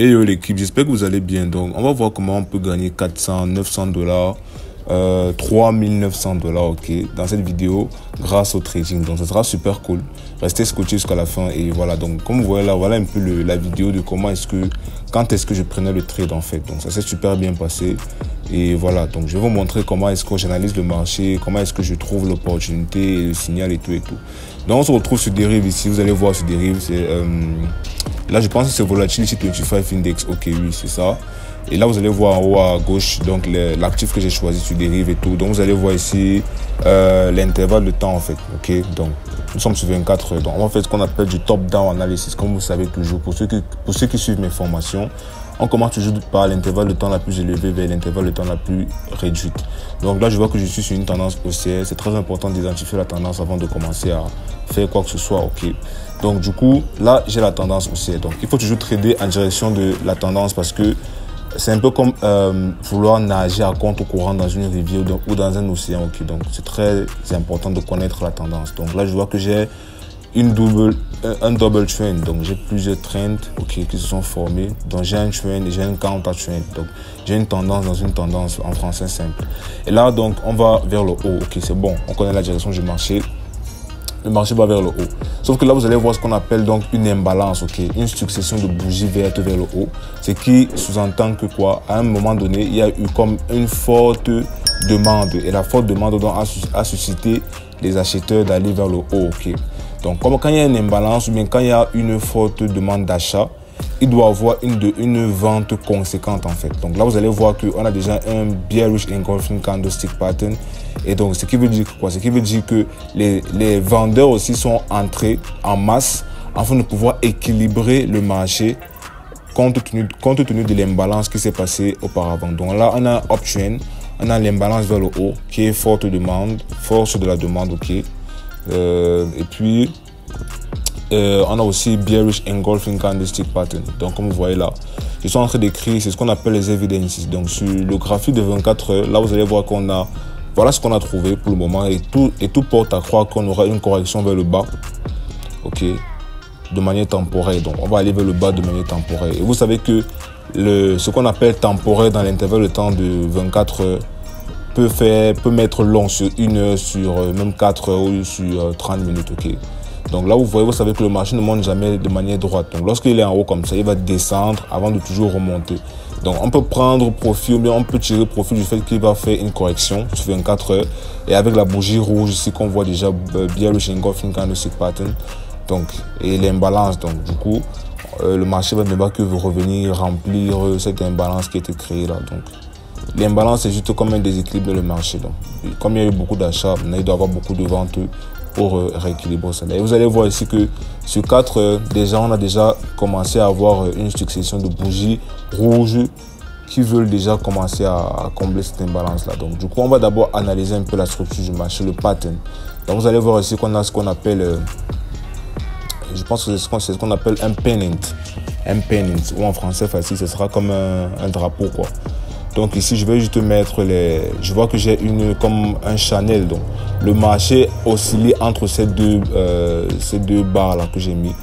Et yo l'équipe, j'espère que vous allez bien. Donc, on va voir comment on peut gagner 400, 900 dollars, 3900 dollars, ok, dans cette vidéo grâce au trading. Donc, ça sera super cool. Restez scotché jusqu'à la fin et voilà. Donc, comme vous voyez là, voilà un peu la vidéo de quand est-ce que je prenais le trade en fait. Donc, ça s'est super bien passé. Et voilà, donc je vais vous montrer comment est-ce que j'analyse le marché, comment est-ce que je trouve l'opportunité, le signal et tout et tout. Donc, on se retrouve sur dérive ici. Vous allez voir sur dérive, c'est là, je pense que c'est Volatility 25 Index. Ok, oui, c'est ça. Et là, vous allez voir en haut à gauche, donc l'actif que j'ai choisi sur dérive et tout. Donc, vous allez voir ici l'intervalle de temps en fait. Ok, donc nous sommes sur 24 heures. Donc, on va faire ce qu'on appelle du top-down analysis, comme vous savez toujours. Pour ceux qui suivent mes formations, on commence toujours par l'intervalle de temps la plus élevée vers l'intervalle de temps la plus réduite. Donc là, je vois que je suis sur une tendance haussière. C'est très important d'identifier la tendance avant de commencer à faire quoi que ce soit. Ok. Donc du coup, là, j'ai la tendance haussière. Donc il faut toujours trader en direction de la tendance parce que c'est un peu comme vouloir nager à contre-courant dans une rivière ou dans un océan. Ok. Donc c'est très important de connaître la tendance. Donc là, je vois que j'ai un double trend, donc j'ai plusieurs trends qui se sont formés. Donc j'ai un trend et j'ai un counter trend, donc j'ai une tendance dans une tendance en français simple. Et là donc on va vers le haut. Ok, c'est bon, on connaît la direction du marché. Le marché va vers le haut. Sauf que là, vous allez voir ce qu'on appelle donc une imbalance, ok, une succession de bougies vertes vers le haut. Ce qui sous-entend que quoi, à un moment donné, il y a eu comme une forte demande. Et la forte demande donc a suscité les acheteurs d'aller vers le haut, ok. Donc, comme quand il y a une imbalance ou bien quand il y a une forte demande d'achat, il doit avoir une vente conséquente en fait. Donc là, vous allez voir qu'on a déjà un bearish engulfing candlestick pattern. Et donc, ce qui veut dire quoi? Ce qui veut dire que les vendeurs aussi sont entrés en masse afin de pouvoir équilibrer le marché compte tenu de l'imbalance qui s'est passée auparavant. Donc là, on a uptrend, on a l'imbalance vers le haut qui est force de la demande, ok. Et puis, on a aussi bearish engulfing candlestick pattern. Donc, comme vous voyez là, je suis en train d'écrire, c'est ce qu'on appelle les evidences. Donc, sur le graphique de 24 heures, là, vous allez voir qu'on a, voilà ce qu'on a trouvé pour le moment. Et tout porte à croire qu'on aura une correction vers le bas, ok, de manière temporaire. Donc, on va aller vers le bas de manière temporaire. Et vous savez que ce qu'on appelle temporaire dans l'intervalle de temps de 24 heures, peut mettre long sur 1 heure, sur même 4 heures ou sur 30 minutes, ok. Donc là, vous savez que le marché ne monte jamais de manière droite. Donc lorsqu'il est en haut comme ça, il va descendre avant de toujours remonter. Donc on peut prendre profit ou bien on peut tirer profit du fait qu'il va faire une correction sur 24 heures. Et avec la bougie rouge ici qu'on voit déjà, bearish engulfing candlestick pattern. Donc, et l'imbalance. Donc du coup, le marché ne va que revenir remplir cette imbalance qui a été créée là. Donc l'imbalance est juste comme un déséquilibre dans le marché. Donc, comme il y a eu beaucoup d'achats, il doit y avoir beaucoup de ventes pour rééquilibrer ça. Et vous allez voir ici que sur 4 heures, déjà, on a déjà commencé à avoir une succession de bougies rouges qui veulent déjà commencer à combler cette imbalance-là. Donc, du coup, on va d'abord analyser un peu la structure du marché, le pattern. Donc, vous allez voir ici qu'on a ce qu'on appelle, je pense que c'est ce qu'on appelle un pennant. Un pennant, ou en français facile, ce sera comme un drapeau, quoi. Donc ici, je vais juste mettre je vois que j'ai comme un channel. Donc le marché oscille entre ces deux barres là que j'ai mis,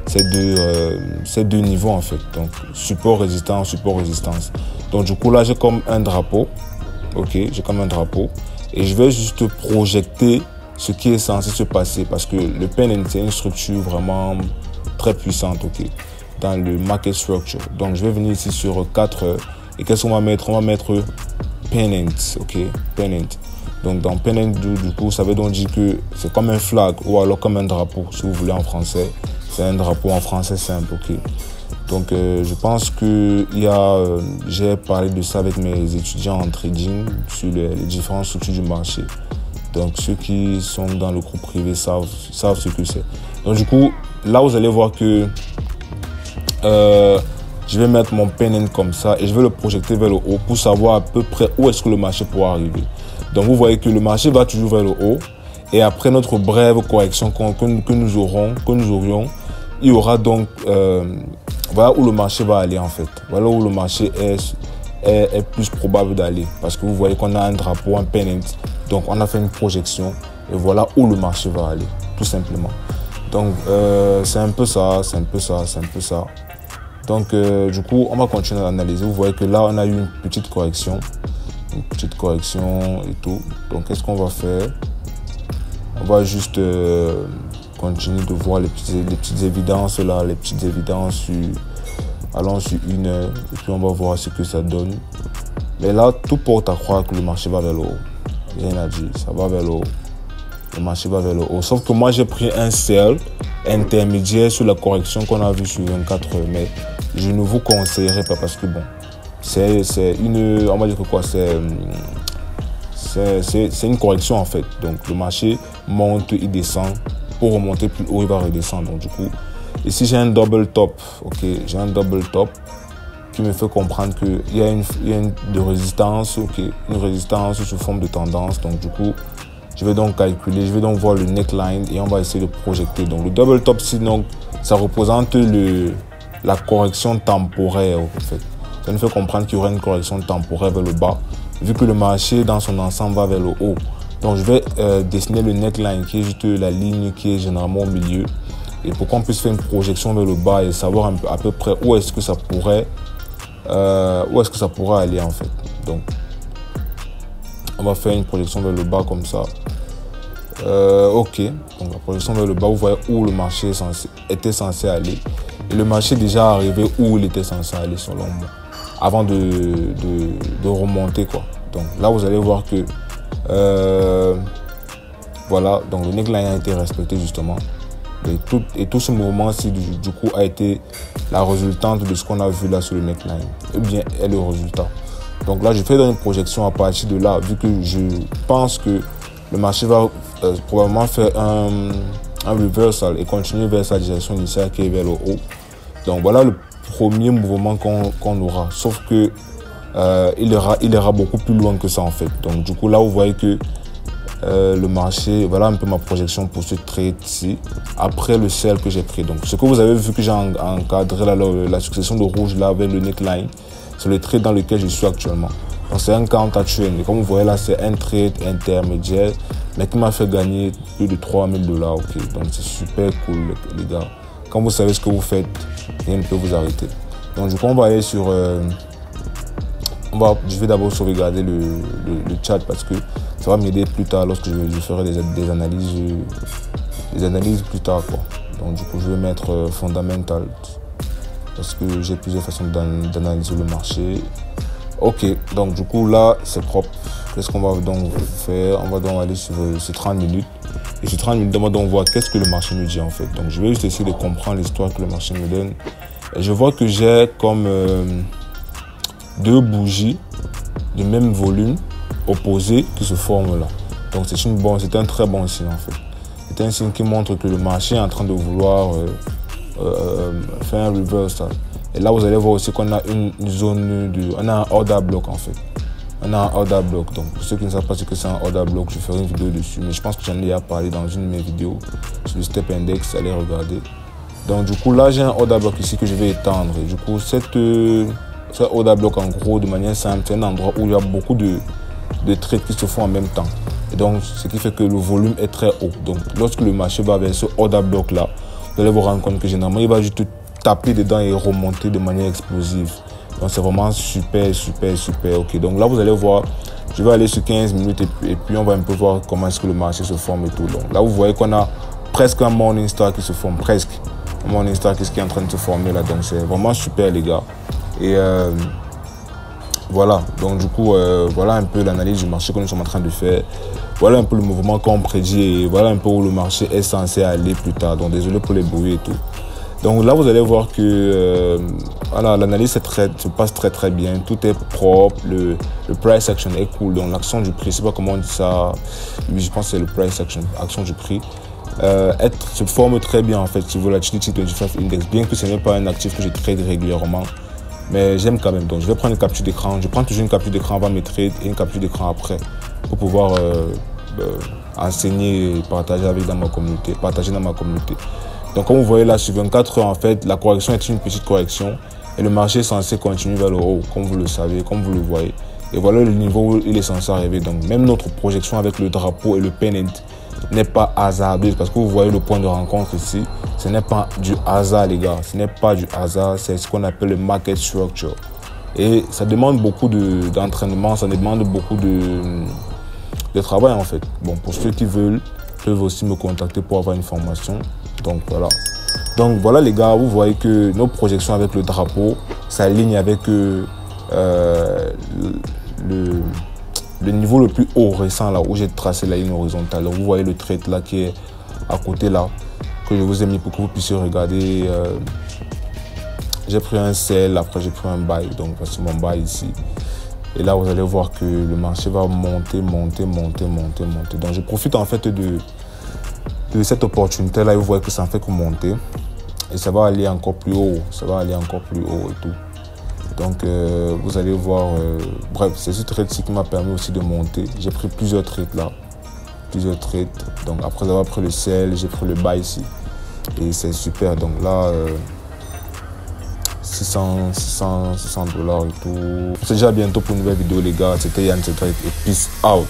ces deux niveaux en fait. Donc support résistance, support résistance. Donc du coup là, j'ai comme un drapeau, ok, j'ai comme un drapeau et je vais juste projeter ce qui est censé se passer parce que le pennant c'est une structure vraiment très puissante, ok, dans le market structure. Donc je vais venir ici sur 4 heures. Et qu'est-ce qu'on va mettre? On va mettre pennant, ok, pennant. Donc dans pennant, du coup, ça veut donc dire que c'est comme un flag ou alors comme un drapeau, si vous voulez en français. C'est un drapeau en français simple, ok. Donc je pense que j'ai parlé de ça avec mes étudiants en trading sur les différentes structures du marché. Donc ceux qui sont dans le groupe privé savent ce que c'est. Donc du coup, là vous allez voir que je vais mettre mon pennant comme ça et je vais le projeter vers le haut pour savoir à peu près où est-ce que le marché pourra arriver. Donc vous voyez que le marché va toujours vers le haut et après notre brève correction que nous aurions, il y aura donc, voilà où le marché va aller en fait. Voilà où le marché est plus probable d'aller parce que vous voyez qu'on a un drapeau, un pennant. Donc on a fait une projection et voilà où le marché va aller, tout simplement. Donc c'est un peu ça, c'est un peu ça. Donc, du coup, on va continuer à analyser. Vous voyez que là, on a eu une petite correction et tout. Donc, qu'est-ce qu'on va faire? On va juste continuer de voir les petites évidences là, les petites évidences allons sur 1 heure et puis on va voir ce que ça donne. Mais là, tout porte à croire que le marché va vers le haut. Rien à dire, ça va vers le haut. Le marché va vers le haut. Sauf que moi, j'ai pris un sell intermédiaire sur la correction qu'on a vue sur 24 heures. Mais je ne vous conseillerais pas parce que bon, c'est une, on va dire que quoi, c'est une correction en fait. Donc le marché monte, il descend. Pour remonter plus haut, il va redescendre. Donc du coup, ici j'ai un double top. Ok, j'ai un double top qui me fait comprendre qu'il y a une de résistance. Ok, une résistance sous forme de tendance. Donc du coup, je vais donc calculer, je vais donc voir le neckline et on va essayer de projeter. Donc le double top, sinon, ça représente la correction temporaire en fait. Ça nous fait comprendre qu'il y aura une correction temporaire vers le bas, vu que le marché dans son ensemble va vers le haut. Donc je vais dessiner le neckline qui est juste la ligne qui est généralement au milieu. Et pour qu'on puisse faire une projection vers le bas et savoir à peu près où est-ce que ça pourrait aller en fait. Donc on va faire une projection vers le bas comme ça. Ok, donc la projection vers le bas, vous voyez où le marché était censé aller. Et le marché est déjà arrivé où il était censé aller selon moi, avant de remonter quoi. Donc là vous allez voir que voilà, donc le neckline a été respecté justement. Et tout ce mouvement-ci du coup a été la résultante de ce qu'on a vu là sur le neckline. Eh bien, est le résultat. Donc là, je fais une projection à partir de là, vu que je pense que le marché va probablement faire un reversal et continuer vers sa direction initiale qui est vers le haut. Donc voilà le premier mouvement qu'on aura. Sauf que il ira beaucoup plus loin que ça en fait. Donc du coup là, vous voyez que le marché, voilà un peu ma projection pour ce trade-ci, après le sell que j'ai pris. Donc ce que vous avez vu que j'ai encadré là, la succession de rouge là avec le neckline, c'est le trade dans lequel je suis actuellement. Donc c'est un counter trend. Et comme vous voyez là, c'est un trade intermédiaire, mais qui m'a fait gagner plus de 3000 $. Ok, donc c'est super cool les gars. Quand vous savez ce que vous faites, rien ne peut vous arrêter. Donc du coup, on va aller sur... je vais d'abord sauvegarder le chat parce que ça va m'aider plus tard lorsque je ferai des analyses plus tard quoi. Donc du coup je vais mettre fondamental parce que j'ai plusieurs façons d'analyser le marché. Ok, donc du coup là c'est propre. Qu'est-ce qu'on va donc faire? On va donc aller sur ces 30 minutes. Et ces 30 minutes, on va donc voir qu'est-ce que le marché nous dit en fait. Donc je vais juste essayer de comprendre l'histoire que le marché me donne. Et je vois que j'ai comme 2 bougies du même volume opposées qui se forment là. Donc c'est un très bon signe en fait. C'est un signe qui montre que le marché est en train de vouloir faire un reversal. Et là vous allez voir aussi qu'on a une zone on a un order block en fait. On a un order block. Donc pour ceux qui ne savent pas ce que c'est un order block, je ferai une vidéo dessus. Mais je pense que j'en ai déjà parlé dans une de mes vidéos sur le step index, allez regarder. Donc du coup là j'ai un order block ici que je vais étendre. Et du coup ce order block en gros de manière simple, c'est un endroit où il y a beaucoup de trades qui se font en même temps. Et donc ce qui fait que le volume est très haut. Donc lorsque le marché va vers ce order block là, vous allez vous rendre compte que généralement il va juste taper dedans et remonter de manière explosive. Donc c'est vraiment super ok. Donc là vous allez voir, je vais aller sur 15 minutes et puis on va un peu voir comment est-ce que le marché se forme et tout. Donc là vous voyez qu'on a presque un morning star qui se forme, presque un morning star qui est en train de se former là. Donc c'est vraiment super les gars. Et voilà, donc du coup voilà un peu l'analyse du marché que nous sommes en train de faire. Voilà un peu le mouvement qu'on prédit et voilà un peu où le marché est censé aller plus tard. Donc désolé pour les bruits et tout. Donc là vous allez voir que voilà, l'analyse se passe très bien, tout est propre, le price action est cool, donc l'action du prix, je sais pas comment on dit ça, je pense que c'est le price action du prix, se forme très bien en fait sur Volatility 25 Index, bien que ce n'est pas un actif que je trade régulièrement, mais j'aime quand même. Donc je vais prendre une capture d'écran, je prends toujours une capture d'écran avant mes trades et une capture d'écran après pour pouvoir enseigner et partager dans ma communauté. Donc comme vous voyez là sur 24 heures en fait, la correction est une petite correction et le marché est censé continuer vers le haut comme vous le savez, comme vous le voyez. Et voilà le niveau où il est censé arriver. Donc même notre projection avec le drapeau et le pennant n'est pas hasardeux parce que vous voyez le point de rencontre ici. Ce n'est pas du hasard, les gars. Ce n'est pas du hasard. C'est ce qu'on appelle le market structure. Et ça demande beaucoup d'entraînement, ça demande beaucoup de travail en fait. Bon, pour ceux qui veulent, peuvent aussi me contacter pour avoir une formation. Donc voilà. Donc voilà les gars, vous voyez que nos projections avec le drapeau s'alignent avec le niveau le plus haut récent là où j'ai tracé la ligne horizontale. Donc vous voyez le trait là qui est à côté là, que je vous ai mis pour que vous puissiez regarder. J'ai pris un sell, après j'ai pris un buy, donc voici mon buy ici. Et là, vous allez voir que le marché va monter, monter, monter, monter, monter. Donc, je profite en fait de cette opportunité-là et vous voyez que ça ne fait que monter. Et ça va aller encore plus haut, ça va aller encore plus haut et tout. Donc, vous allez voir, bref, c'est ce trade-ci qui m'a permis aussi de monter. J'ai pris plusieurs trades là, plusieurs trades. Donc, après avoir pris le sell, j'ai pris le buy ici. Et c'est super, donc là... 600 $, et tout. C'est déjà bientôt pour une nouvelle vidéo les gars. C'était Yann, et peace out.